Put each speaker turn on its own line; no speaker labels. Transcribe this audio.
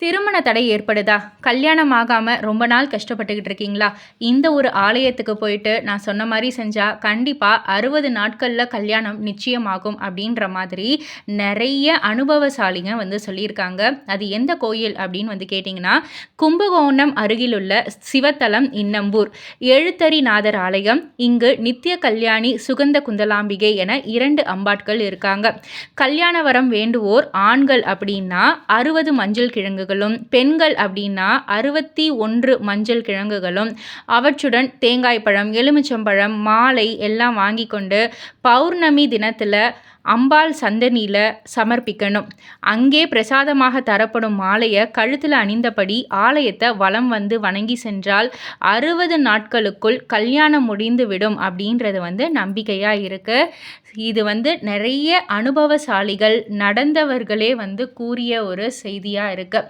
திருமண தடை ஏற்படுதா? கல்யாணம் ஆகாம ரொம்ப நாள் கஷ்டப்பட்டுக்கிட்டு இருக்கீங்களா? இந்த ஒரு ஆலயத்துக்கு போயிட்டு நான் சொன்ன மாரி செஞ்சா, கண்டிப்பா 60 நாட்கள்ல கல்யாணம் நிச்சயமாகும் அப்படின்ற மாதிரி நெறைய அனுபவசாலிங்க வந்து சொல்லியிருக்காங்க. அது எந்த கோயில் அப்படின்னு வந்து கேட்டீங்கன்னா, கும்பகோணம் அருகிலுள்ள சிவத்தலம் இன்னம்பூர். எழுத்தரிநாதர் ஆலயம். இங்கு நித்திய கல்யாணி சுகந்த குந்தலாம்பிகை என 2 அம்பாட்கள் இருக்காங்க. கல்யாண வரம் வேண்டுவோர் ஆண்கள் அப்படின்னா 60 மஞ்சள் கிழங்குகளும், பெண்கள் அப்படின்னா 61 மஞ்சள் கிழங்குகளும், அவற்றுடன் தேங்காய் பழம், எலுமிச்சம்பழம், மாலை எல்லாம் வாங்கி கொண்டு பௌர்ணமி தினத்துல அம்பாள் சன்னதியில சமர்ப்பிக்கணும். அங்கே பிரசாதமாக தரப்படும் மாலைய கழுத்துல அணிந்தபடி ஆலயத்த வலம் வந்து வணங்கி சென்றால் 60 நாட்களுக்குள் கல்யாணம் முடிந்துவிடும் அப்படின்றது வந்து நம்பிக்கையா இருக்கு. இது வந்து நிறைய அனுபவசாலிகள், நடந்தவர்களே வந்து கூறிய ஒரு செய்தியா இருக்கு.